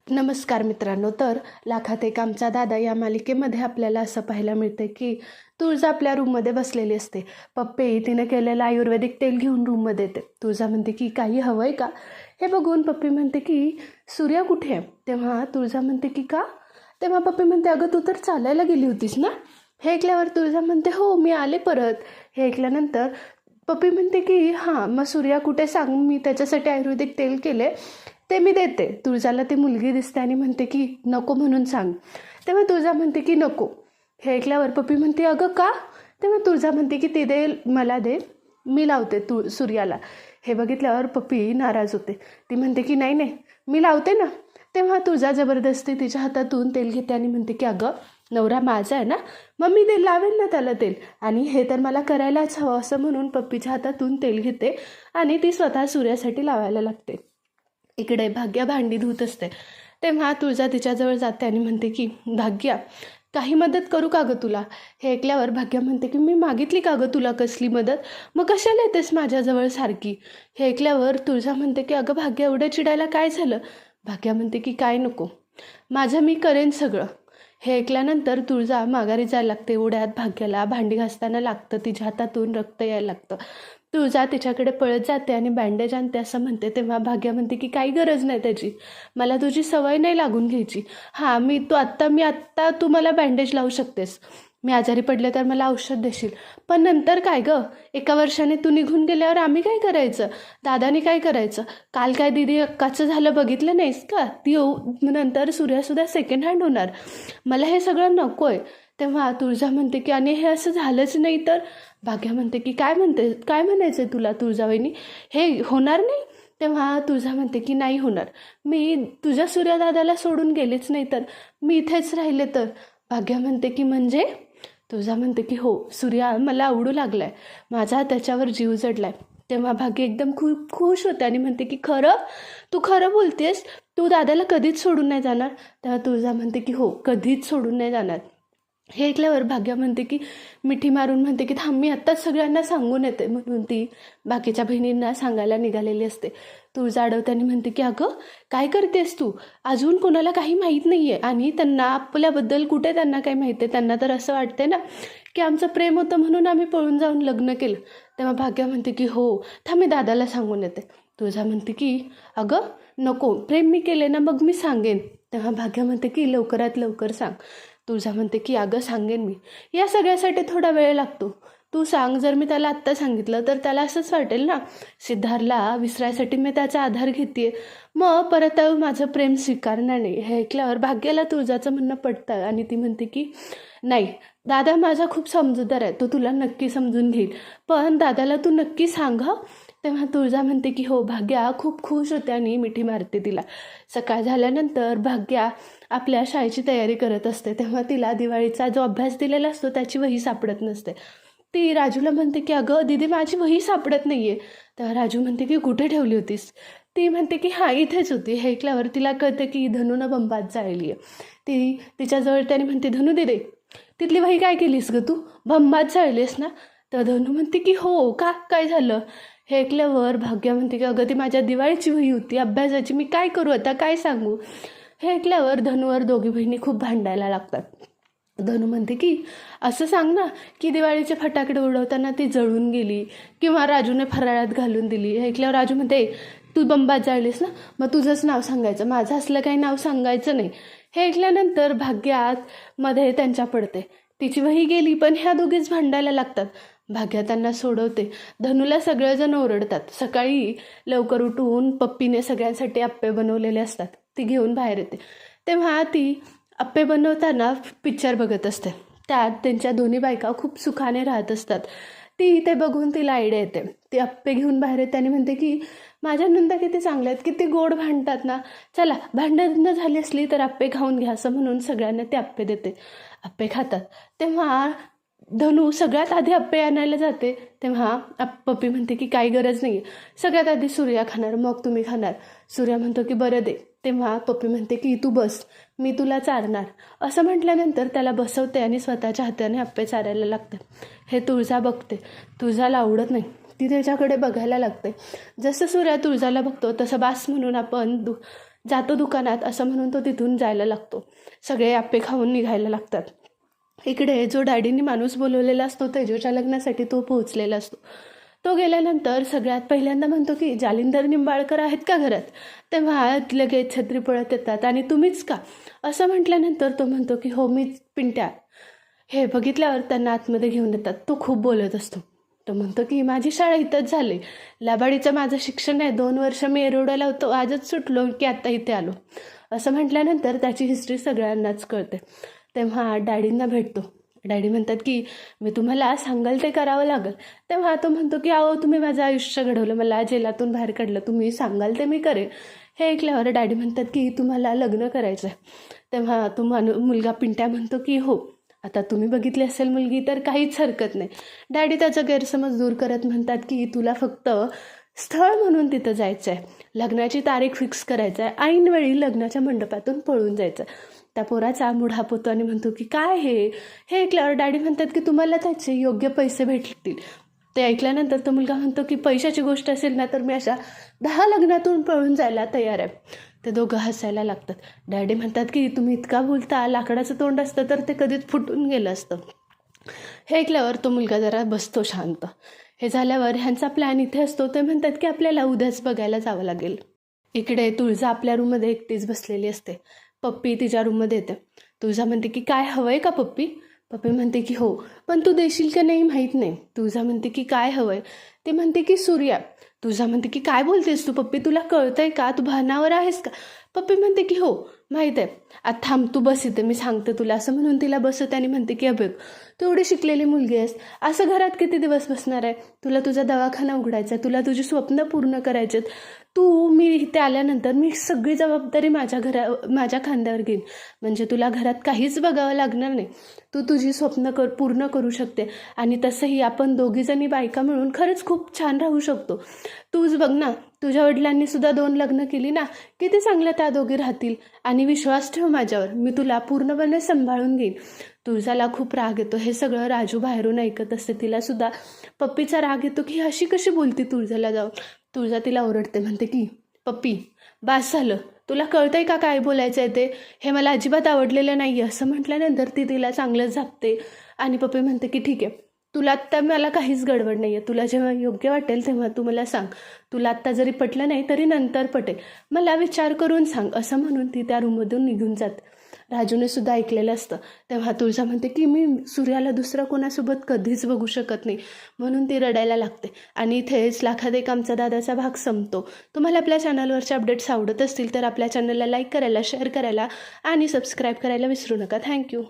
नमस्कार मित्रांनो. तर लाखात एक आमचा दादा या मालिकेमध्ये आपल्याला असं पाहायला मिळते की तुळजा आपल्या रूममध्ये बसलेली असते. पप्पी तिने केलेलं आयुर्वेदिक तेल घेऊन रूममध्ये येते. तुळजा म्हणते की काही हवं आहे का? हे बघून पप्पी म्हणते की सूर्या कुठे आहे? तेव्हा तुळजा म्हणते की का? तेव्हा पप्पी म्हणते अगं तू तर चालायला गेली होतीस ना. हे ऐकल्यावर तुळजा म्हणते हो मी आले परत. हे ऐकल्यानंतर पप्पी म्हणते की हां मग सूर्या कुठे सांग, मी त्याच्यासाठी आयुर्वेदिक तेल केले ते मी देते. तुळजाला ती मुलगी दिसते आणि म्हणते की नको म्हणून सांग. तेव्हा तुळजा म्हणते की नको. हे ऐकल्यावर पप्पी म्हणते अगं का? तेव्हा तुळजा म्हणते की ते दे मला दे, मी लावते सूर्याला. हे बघितल्यावर पप्पी नाराज होते. ती म्हणते की नाही नाही मी लावते ना. तेव्हा तुळजा जबरदस्ती तिच्या हातातून तेल घेते आणि म्हणते की अगं नवरा माझा आहे ना, मग मी ते लावेल ना त्याला तेल, आणि हे तर मला करायलाच हवं. असं म्हणून पप्पीच्या हातातून तेल घेते आणि ती स्वतः सूर्यासाठी लावायला लागते. इकडे भाग्या भांडी धुत असते. तेव्हा तुळजा तिच्याजवळ जाते आणि म्हणते की भाग्या काही मदत करू का गं तुला? हे ऐकल्यावर भाग्या म्हणते की मी मागितली का गं तुला कसली मदत? मग कशाला येतेस माझ्याजवळ सारखी? हे ऐकल्यावर तुळजा म्हणते की अगं भाग्या एवढं चिडायला काय झालं? भाग्या म्हणते की काय नको, माझं मी करेन सगळं. हे ऐकल्यानंतर तुळजा माघारी जायला लागते. एवढ्यात भाग्याला भांडी घासताना लागतं, तिच्या हातातून रक्त यायला लागतं. तुळजा तिच्याकडे पळत जाते आणि बँडेज आणते असं म्हणते. तेव्हा भाग्या म्हणते की काही गरज नाही त्याची, मला तुझी सवय नाही लागून घ्यायची. हां मी आत्ता तू मला बँडेज लावू शकतेस, मी आजारी पडले तर मला औषध देशील, पण नंतर काय गं? 1 वर्षाने तू निघून गेल्यावर आम्ही काय करायचं? दादाने काय करायचं? काल काय दिदी अक्काचं झालं बघितलं नाहीस का? ती नंतर सूर्यासुद्धा सेकंड हँड होणार. मला हे सगळं नको आहे. तेव्हा तुळजा म्हणते की आणि हे असं झालंच नाही तर? भाग्या म्हणते की काय म्हणायचं आहे तुला तुळजावहिनी? हे होणार नाही? तेव्हा तुळजा म्हणते की नाही होणार, मी तुझ्या सूर्यदादाला सोडून गेलेच नाही तर, मी इथेच राहिले तर. भाग्या म्हणते की म्हणजे? तुळजा म्हणते की हो, सूर्या मला आवडू लागलाय, माझा त्याच्यावर जीव जडलाय. तेव्हा भाग्य एकदम खूप खुश होते आणि म्हणते की खरं? तू खरं बोलतेस? तू दादाला कधीच सोडून नाही जाणार? तेव्हा तुळजा म्हणते की हो, कधीच सोडून नाही जाणार. हे ऐकल्यावर भाग्या म्हणते की मिठी मारून म्हणते की थांब मी आत्ताच सगळ्यांना सांगून येते, म्हणून ती बाकीच्या बहिणींना सांगायला निघालेली असते. तुळजा अडवताना म्हणते की अगं काय करतेस तू? अजून कोणाला काही माहीत नाही आहे, आणि त्यांना आपल्याबद्दल कुठे त्यांना काही माहीत आहे? त्यांना तर असं वाटते ना की आमचं प्रेम होतं म्हणून आम्ही पळून जाऊन लग्न केलं. तेव्हा भाग्या म्हणते की हो थांब मी दादाला सांगून येते. तुळजा म्हणते की अगं नको, प्रेम मी केले ना मग मी सांगेन. तेव्हा भाग्या म्हणते की लवकरात लवकर सांग. तुळजा म्हणते की अगं सांगेन मी, या सगळ्यासाठी थोडा वेळ लागतो, तू सांग. जर मी त्याला आत्ता सांगितलं तर त्याला असंच वाटेल ना सिद्धार्थला विसरायसाठी मी त्याचा आधार घेते, मग परत माझं प्रेम स्वीकारणार नाही. हे ऐकल्यावर भाग्याला तुळजाचं म्हणणं पडतं आणि ती म्हणते की नाही, दादा माझा खूप समजूतदार आहे, तो तुला नक्की समजून घेईल, पण दादाला तू नक्की सांग हं. तेव्हा तुळजा म्हणते की हो. भाग्या खूप खुश होते आणि मिठी मारते तिला. सकाळ झाल्यानंतर भाग्या आपल्या शाळेची तयारी करत असते. तेव्हा तिला दिवाळीचा जो अभ्यास दिलेला असतो त्याची वही सापडत नसते. ती राजूला म्हणते की अगं दीदी माझी वही सापडत नाही आहे. तेव्हा राजू म्हणते की कुठे ठेवली होतीस? ती म्हणते की हां इथेच होती. हे ऐकल्यावर तिला कळतं की धनूनं बंबात जाळली आहे. ती तिच्याजवळ त्याने म्हणते धनू दे तिथली वही काय केलीस गं तू? बंबात जाळलीस ना? तर धनू म्हणते की हो का, काय झालं? हे ऐकल्यावर भाग्या म्हणते की अगं ती माझ्या दिवाळीची वही होती अभ्यासाची, मी काय करू आता, काय सांगू? हे ऐकल्यावर धनूवर दोघी बहिणी खूप भांडायला लागतात. धनू म्हणते की असं सांग ना की दिवाळीचे फटाकडे उडवताना ती जळून गेली किंवा राजूने फराळात घालून दिली. हे ऐकल्यावर राजू म्हणते तू बंबात जाळलीस ना, मग तुझंच नाव सांगायचं, माझं असलं काही नाव सांगायचं नाही. हे ऐकल्यानंतर भाग्यात मध्ये त्यांच्या पडते. तिची वही गेली पण ह्या दोघीच भांडायला लागतात. भाग्या त्यांना सोडवते. धनूला सगळेजण ओरडतात. सकाळी लवकर उठून पप्पीने सगळ्यांसाठी आप्पे बनवलेले असतात, ती घेऊन बाहेर येते. तेव्हा ती आप्पे बनवताना पिक्चर बघत असते. त्यात त्यांच्या दोन्ही बायका खूप सुखाने राहत असतात. ती ते बघून तिला आयडिया येते. ती आप्पे घेऊन बाहेर येते आणि म्हणते की माझ्या नंदा किती चांगल्या आहेत, किती गोड भांडतात ना, चला भांडणं झाली असली तर आप्पे खाऊन घ्या. असं म्हणून सगळ्यांना ते आप्पे देते. आप्पे खातात. तेव्हा धनू सगळ्यात आधी आप्पे आणायला जाते. तेव्हा पप्पी म्हणते की काही गरज नाही आहे, सगळ्यात आधी सूर्या खाणार मग तुम्ही खाणार. सूर्या म्हणतो की बरं दे. तेव्हा पप्पी म्हणते की तू बस, मी तुला चारणार. असं म्हटल्यानंतर त्याला बसवते आणि स्वतःच्या हाताने आप्पे चारायला लागते. हे तुळजा बघते. तुळजाला आवडत नाही, ती त्याच्याकडे बघायला लागते. जसं सूर्या तुळजाला बघतो तसं बास म्हणून आपण जातो दुकानात असं म्हणून तो तिथून जायला लागतो. सगळे आप्पे खाऊन निघायला लागतात. इकडे जो डॅडींनी माणूस बोलवलेला असतो तेजूच्या लग्नासाठी तो पोहोचलेला असतो. तो गेल्यानंतर सगळ्यात पहिल्यांदा म्हणतो की जालिंदर निंबाळकर आहेत का घरात. तेव्हा लगेच छत्री पळत येतात आणि तुम्हीच का असं म्हटल्यानंतर तो म्हणतो की हो मीच पिंट्या. हे बघितल्यावर त्यांना आतमध्ये घेऊन येतात. तो खूप बोलत असतो. तो म्हणतो की माझी शाळा इथंच झाली, लाबाडीचं माझं शिक्षण आहे, 2 वर्ष मी एरोड्याला होतो, आजच सुटलो की आत्ता इथे आलो. असं म्हटल्यानंतर त्याची हिस्ट्री सगळ्यांनाच कळते. तेव्हा डॅडींना भेटतो. डॅडी म्हणतात की मी तुम्हाला सांगाल ते करावं लागेल. तेव्हा तो म्हणतो की अहो तुम्ही माझं आयुष्य घडवलं, मला जेलातून बाहेर काढलं, तुम्ही सांगाल ते मी करेन. हे ऐकल्यावर डॅडी म्हणतात की तुम्हाला लग्न करायचं आहे. तेव्हा तो मुलगा पिंट्या म्हणतो की हो, आता तुम्ही बघितली असेल मुलगी तर काहीच हरकत नाही. डॅडी त्याचा गैरसमज दूर करत म्हणतात की तुला फक्त स्थळ म्हणून तिथं जायचं आहे, लग्नाची तारीख फिक्स करायचं आहे, ऐनवेळी लग्नाच्या मंडपातून पळून जायचं. त्या पोराचा मुढा पोतो आणि म्हणतो की काय हे ऐकल्यावर डॅडी म्हणतात की तुम्हाला त्याचे योग्य पैसे भेटतील. ते ऐकल्यानंतर तो मुलगा म्हणतो की पैशाची गोष्ट असेल ना तर मी अशा 10 लग्नातून पळून जायला तयार आहे. ते दोघं हसायला लागतात. डॅडी म्हणतात की तुम्ही इतका बोलता, लाकडाचं तोंड असतं तर ते कधीच फुटून गेलं असतं. हे ऐकल्यावर तो मुलगा जरा बसतो शांत. हे झाल्यावर ह्यांचा प्लॅन इथे असतो. ते म्हणतात की आपल्याला उद्याच बघायला जावं लागेल. इकडे तुळजा आपल्या रूममध्ये एकटीच बसलेली असते. पप्पी तिच्या रूममध्ये येते. तुळजा म्हणते की काय हवंय का पप्पी. पप्पी म्हणते की हो, पण तू देशील का नाही माहीत नाही. तुळजा म्हणते की काय हवंय. ते म्हणते की सूर्या. तुळजा म्हणते की काय बोलतेस तू पप्पी, तुला कळतंय का, तू भानावर आहेस का. पप्पी म्हणते की हो माहीत आहे, आता थांब तू बस इथे मी सांगते तुला. असं म्हणून तिला बसवते आणि म्हणते की अबे तू एवढी शिकलेली मुलगी आहेस, असं घरात किती दिवस बसणार आहे. तुला तुझा दवाखाना उघडायचा आहे, तुला तुझी स्वप्न पूर्ण करायची आहेत. मी इथे आल्यानंतर मी सगळी जबाबदारी माझ्या खांद्यावर घेईन. म्हणजे तुला घरात काहीच बघावं लागणार नाही. तू तुझी स्वप्न पूर्ण करू शकते. आणि तसंही आपण दोघीजणी बायका मिळून खरंच खूप छान राहू शकतो. तूच बघ ना, तुझ्या वडिलांनी सुद्धा 2 लग्न केली ना, किती चांगलं त्या दोघी राहतील. आणि विश्वास ठेव माझ्यावर, मी तुला पूर्णपणे सांभाळून घेईन. तुळजाला खूप राग येतो. हे सगळं राजू बाहेरून ऐकत असते. तिला सुद्धा पप्पीचा राग येतो की अशी कशी बोलती तुळजाला जाऊन. तुळजा तिला ओरडते, म्हणते की पप्पी बास झालं, तुला कळतंय का काय बोलायचं आहे ते, हे मला अजिबात आवडलेलं नाही आहे. असं म्हटल्यानंतर ती तिला चांगलं झापते आणि पप्पी म्हणते की ठीक आहे, तुला आत्ता मला काहीच गडबड नाही आहे, तुला जेव्हा योग्य वाटेल तेव्हा तू मला सांग. तुला आत्ता जरी पटलं नाही तरी नंतर पटेल, मला विचार करून सांग. असं म्हणून ती त्या रूममधून निघून जाते. राजूने सुद्धा ऐकलेलं असतं. तेव्हा तुळजा म्हणते की मी सूर्याला दुसऱ्या कोणासोबत कधीच बघू शकत नाही, म्हणून ती रडायला लागते. आणि इथेच लाखात एक आमचा दादाचा भाग संपतो. तुम्हाला आपल्या चॅनलवरचे अपडेट्स आवडत असतील तर आपल्या चॅनलला लाईक करायला, शेअर करायला आणि सबस्क्राईब करायला विसरू नका. थँक्यू.